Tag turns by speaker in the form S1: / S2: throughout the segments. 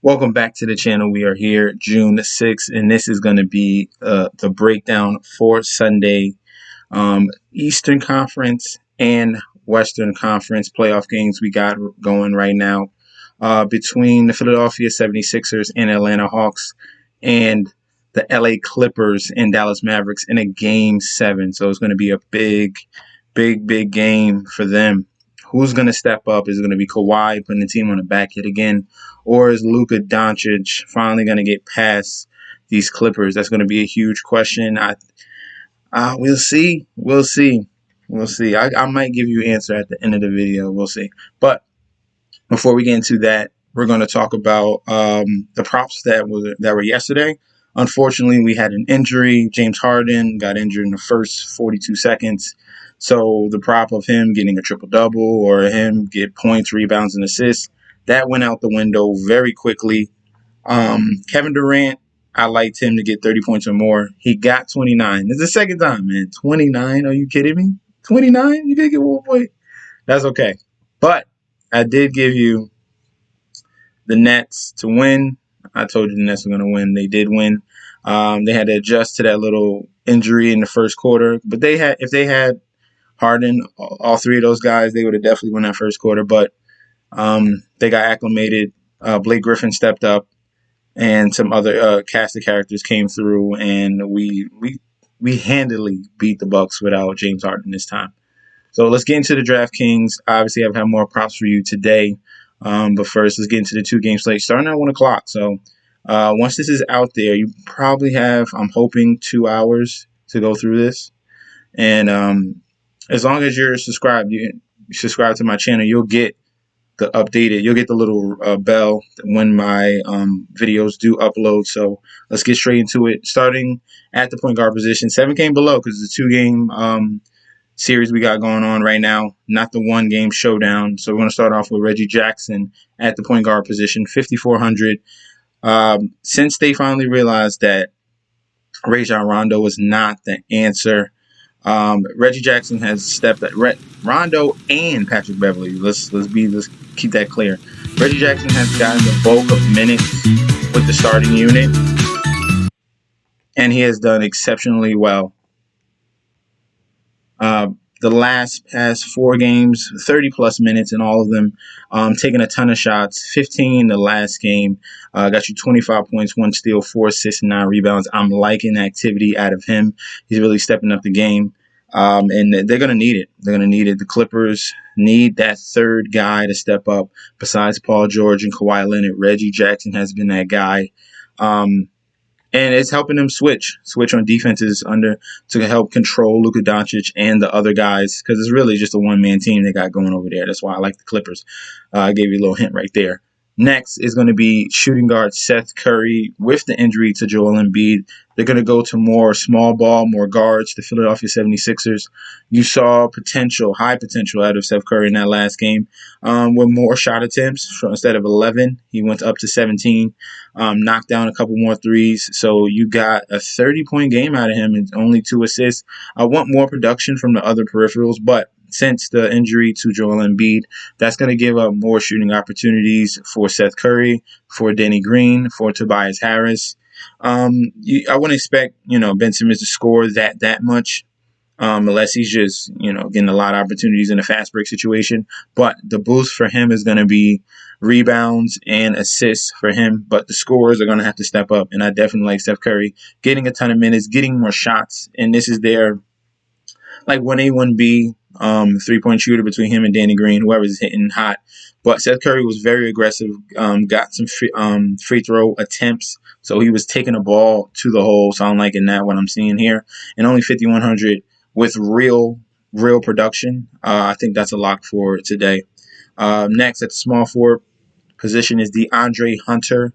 S1: Welcome back to the channel. We are here June 6th, and this is going to be the breakdown for Sunday Eastern Conference and Western Conference playoff games we got going right now between the Philadelphia 76ers and Atlanta Hawks and the LA Clippers and Dallas Mavericks in a game 7. So it's going to be a big game for them. Who's going to step up? Is it going to be Kawhi putting the team on the back yet again? Or is Luka Doncic finally going to get past these Clippers? That's going to be a huge question. We'll see. I might give you an answer at the end of the video. We'll see. But before we get into that, we're going to talk about the props that were yesterday. Unfortunately, we had an injury. James Harden got injured in the first 42 seconds. So the prop of him getting a triple-double or him get points, rebounds, and assists, that went out the window very quickly. Kevin Durant, I liked him to get 30 points or more. He got 29. It's the second time, man. 29? Are you kidding me? 29? You did get 1 point? That's okay. But I did give you the Nets to win. I told you the Nets were going to win. They did win. They had to adjust to that little injury in the first quarter. But if they had Harden, all three of those guys, they would have definitely won that first quarter. But they got acclimated. Blake Griffin stepped up, and some other cast of characters came through, and we handily beat the Bucks without James Harden this time. So let's get into the Draftkings. Obviously, I've had more props for you today. But first, let's get into the 2-game slate starting at 1 o'clock. So once this is out there, you probably have, I'm hoping, 2 hours to go through this. And as long as you're subscribed, you subscribe to my channel, you'll get you'll get the little bell when my videos do upload. So let's get straight into it. Starting at the point guard position, 7 came below because it's a 2-game series we got going on right now, not the 1-game showdown. So we're going to start off with Reggie Jackson at the point guard position, 5,400. Since they finally realized that Rajon Rondo was not the answer, Reggie Jackson has stepped at Rondo and Patrick Beverly. Let's keep that clear. Reggie Jackson has gotten the bulk of minutes with the starting unit, and he has done exceptionally well. The past 4 games, 30-plus minutes in all of them, taking a ton of shots, 15 the last game, got you 25 points, 1 steal, 4 assists, and 9 rebounds. I'm liking the activity out of him. He's really stepping up the game, and they're going to need it. They're going to need it. The Clippers need that third guy to step up besides Paul George and Kawhi Leonard. Reggie Jackson has been that guy. And it's helping them switch on defenses to help control Luka Doncic and the other guys, because it's really just a one-man team they got going over there. That's why I like the Clippers. I gave you a little hint right there. Next is going to be shooting guard Seth Curry with the injury to Joel Embiid. They're going to go to more small ball, more guards, the Philadelphia 76ers. You saw high potential out of Seth Curry in that last game with more shot attempts. Instead of 11, he went up to 17, knocked down a couple more threes. So you got a 30-point game out of him and only 2 assists. I want more production from the other peripherals, but since the injury to Joel Embiid, that's going to give up more shooting opportunities for Seth Curry, for Danny Green, for Tobias Harris. I wouldn't expect, Ben Simmons to score that much unless he's just, getting a lot of opportunities in a fast break situation. But the boost for him is going to be rebounds and assists for him. But the scorers are going to have to step up. And I definitely like Seth Curry getting a ton of minutes, getting more shots. And this is their 1A, 1B. 3-point shooter between him and Danny Green, whoever's hitting hot. But Seth Curry was very aggressive, got some free throw attempts, so he was taking the ball to the hole. So I'm liking that, what I'm seeing here. And only 5,100 with real production. I think that's a lock for today. Next at the small forward position is DeAndre Hunter.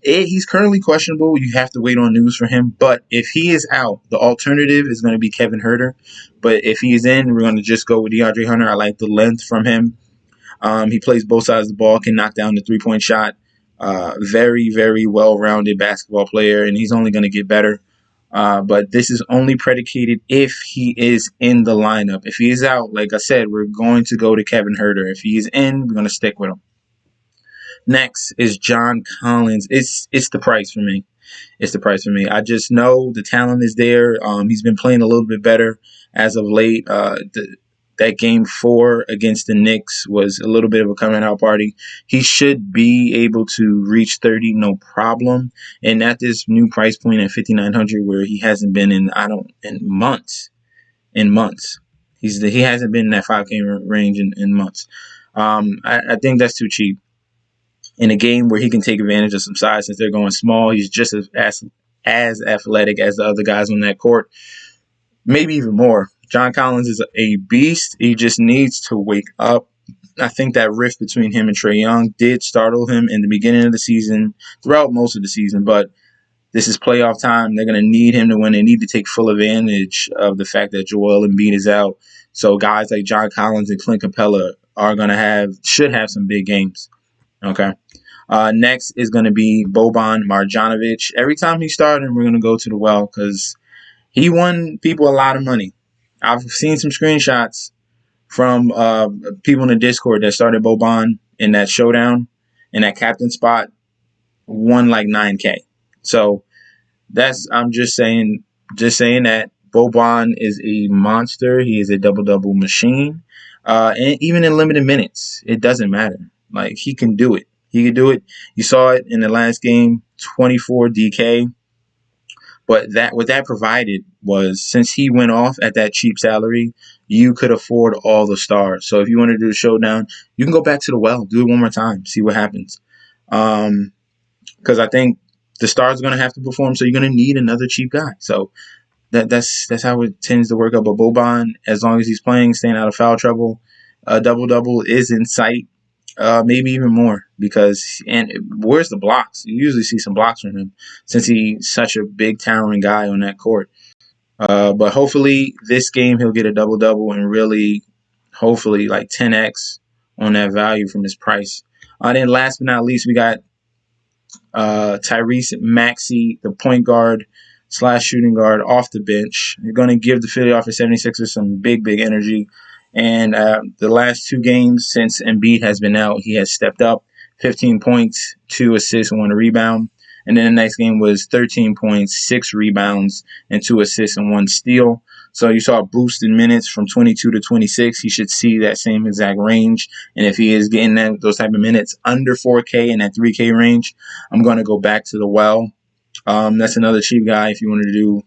S1: He's currently questionable. You have to wait on news for him. But if he is out, the alternative is going to be Kevin Huerter. But if he is in, we're going to just go with DeAndre Hunter. I like the length from him. He plays both sides of the ball, can knock down the 3-point shot. Very, very well-rounded basketball player, and he's only going to get better. But this is only predicated if he is in the lineup. If he is out, like I said, we're going to go to Kevin Huerter. If he is in, we're going to stick with him. Next is John Collins. It's the price for me. It's the price for me. I just know the talent is there. He's been playing a little bit better as of late. That game 4 against the Knicks was a little bit of a coming out party. He should be able to reach 30 no problem. And at this new price point at 5,900, where he hasn't been in months. In months. He hasn't been in that 5K range in months. I think that's too cheap. In a game where he can take advantage of some size since they're going small, he's just as athletic as the other guys on that court, maybe even more. John Collins is a beast. He just needs to wake up. I think that rift between him and Trae Young did startle him in the beginning of the season, throughout most of the season, but this is playoff time. They're going to need him to win. They need to take full advantage of the fact that Joel Embiid is out. So guys like John Collins and Clint Capella should have some big games. Okay. Next is going to be Boban Marjanovic. Every time he started, we're going to go to the well because he won people a lot of money. I've seen some screenshots from people in the Discord that started Boban in that showdown, in that captain spot, won like 9K. So I'm just saying that Boban is a monster. He is a double-double machine. And even in limited minutes, it doesn't matter. Like, he can do it. He can do it. You saw it in the last game, 24 DK. But what that provided was, since he went off at that cheap salary, you could afford all the stars. So if you want to do a showdown, you can go back to the well, do it one more time, see what happens. Because I think the stars are going to have to perform, so you're going to need another cheap guy. So that's how it tends to work out. But Boban, as long as he's playing, staying out of foul trouble, double-double is in sight. Maybe even more, and where's the blocks? You usually see some blocks from him since he's such a big, towering guy on that court. But hopefully this game he'll get a double-double and really, hopefully, like 10x on that value from his price. Then last but not least, we got Tyrese Maxey, the point guard / shooting guard off the bench. You're going to give the Philadelphia 76ers some big, big energy. And the last 2 games since Embiid has been out, he has stepped up. 15 points, 2 assists, 1 rebound. And then the next game was 13 points, 6 rebounds, and 2 assists and 1 steal. So you saw a boost in minutes from 22 to 26. He should see that same exact range. And if he is getting those type of minutes under 4K in that 3K range, I'm going to go back to the well. That's another cheap guy if you wanted to do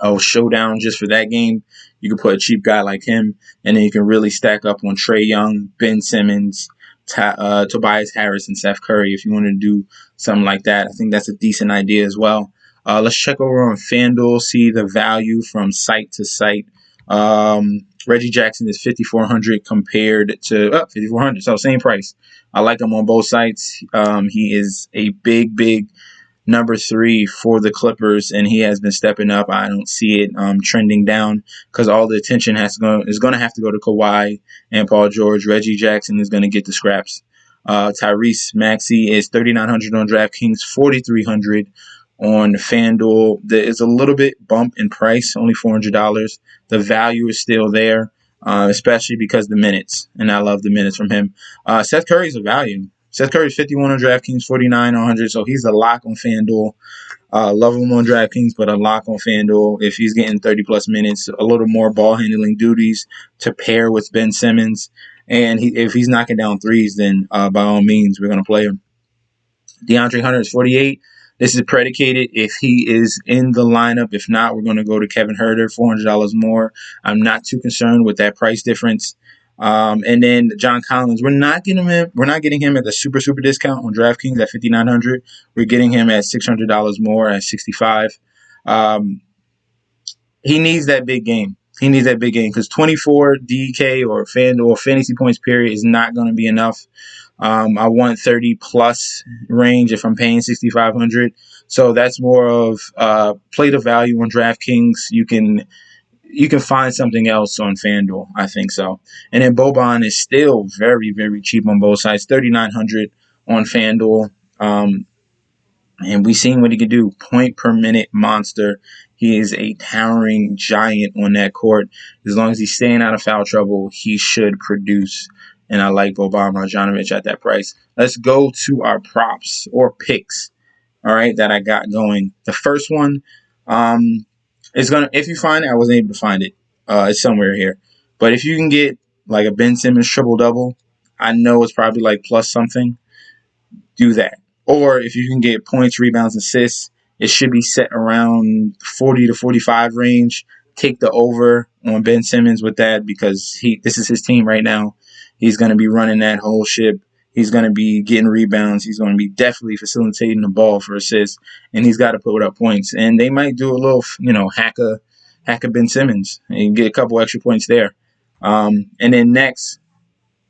S1: a showdown just for that game. You can put a cheap guy like him, and then you can really stack up on Trae Young, Ben Simmons, Tobias Harris, and Seth Curry if you want to do something like that. I think that's a decent idea as well. Let's check over on FanDuel, see the value from site to site. Reggie Jackson is 5,400 compared to 5,400, so same price. I like him on both sites. He is a big number 3 for the Clippers, and he has been stepping up. I don't see it trending down because all the attention is going to have to go to Kawhi and Paul George. Reggie Jackson is going to get the scraps. Tyrese Maxey is 3,900 on DraftKings, 4,300 on FanDuel. It's a little bit bump in price, only $400. The value is still there, especially because the minutes, and I love the minutes from him. Seth Curry's a value. Seth Curry's 51 on DraftKings, 49 on 100, so he's a lock on FanDuel. Love him on DraftKings, but a lock on FanDuel. If he's getting 30-plus minutes, a little more ball-handling duties to pair with Ben Simmons, and if he's knocking down threes, then by all means, we're going to play him. DeAndre Hunter is 48. This is predicated if he is in the lineup. If not, we're going to go to Kevin Huerter, $400 more. I'm not too concerned with that price difference. And then John Collins, we're not getting him at the super discount on DraftKings at 5,900. We're getting him at $600 more at 65. He needs that big game. Because 24 DK or FanDuel fantasy points period is not going to be enough. I want 30 plus range if I'm paying 6,500. So that's more of play the value on DraftKings. You can find something else on FanDuel, I think so. And then Boban is still very, very cheap on both sides, 3,900 on FanDuel. And we've seen what he can do. Point per minute monster. He is a towering giant on that court. As long as he's staying out of foul trouble, he should produce. and I like Boban Marjanovic at that price. Let's go to our props or picks. All right, that I got going. The first one, is gonna. If you find it, I wasn't able to find it. It's somewhere here. But if you can get like a Ben Simmons triple double, I know it's probably like plus something. Do that. Or if you can get points, rebounds, assists, it should be set around 40 to 45 range. Take the over on Ben Simmons with that because this is his team right now. He's going to be running that whole ship. He's going to be getting rebounds. He's going to be definitely facilitating the ball for assists, and he's got to put up points. And they might do a little, hack of Ben Simmons and get a couple extra points there. And then next,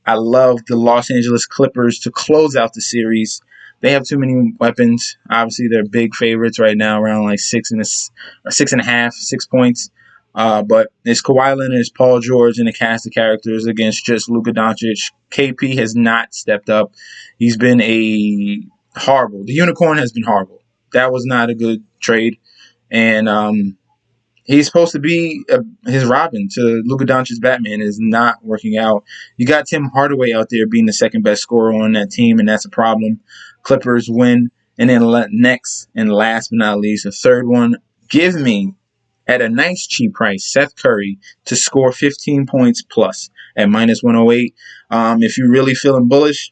S1: I love the Los Angeles Clippers to close out the series. They have too many weapons. Obviously, they're big favorites right now, around like 6.5, 6 points. But it's Kawhi Leonard, it's Paul George, and the cast of characters against just Luka Doncic. KP has not stepped up. He's been horrible. The unicorn has been horrible. That was not a good trade. And he's supposed to be his Robin to Luka Doncic's Batman. Is not working out. You got Tim Hardaway out there being the second best scorer on that team, and that's a problem. Clippers win. And then next and last but not least, the third one, give me at a nice cheap price Seth Curry to score 15 points plus at minus 108. If you're really feeling bullish,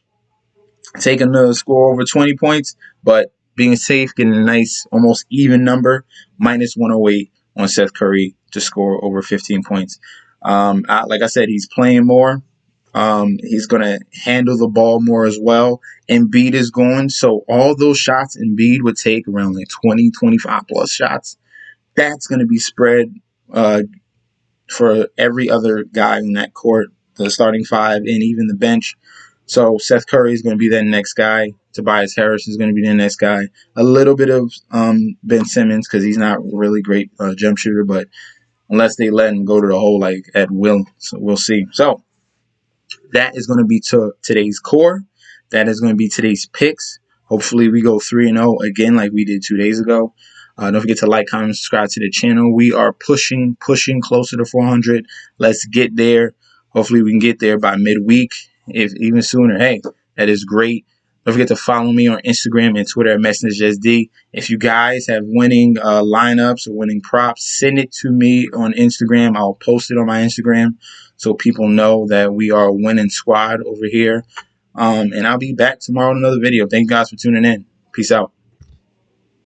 S1: take another score over 20 points, but being safe, getting a nice almost even number, minus 108 on Seth Curry to score over 15 points. Like I said, he's playing more. He's going to handle the ball more as well. Embiid is going. So all those shots Embiid would take around like 20, 25 plus shots. That's going to be spread for every other guy in that court, the starting five and even the bench. So Seth Curry is going to be that next guy. Tobias Harris is going to be the next guy. A little bit of Ben Simmons because he's not really great jump shooter, but unless they let him go to the hole like at will, so we'll see. So that is going to be today's core. That is going to be today's picks. Hopefully we go 3-0 again like we did 2 days ago. Don't forget to like, comment, subscribe to the channel. We are pushing closer to 400. Let's get there. Hopefully we can get there by midweek, if even sooner. Hey, that is great. Don't forget to follow me on Instagram and Twitter at MessageSD. If you guys have winning lineups or winning props, send it to me on Instagram. I'll post it on my Instagram so people know that we are a winning squad over here. And I'll be back tomorrow with another video. Thank you guys for tuning in. Peace out.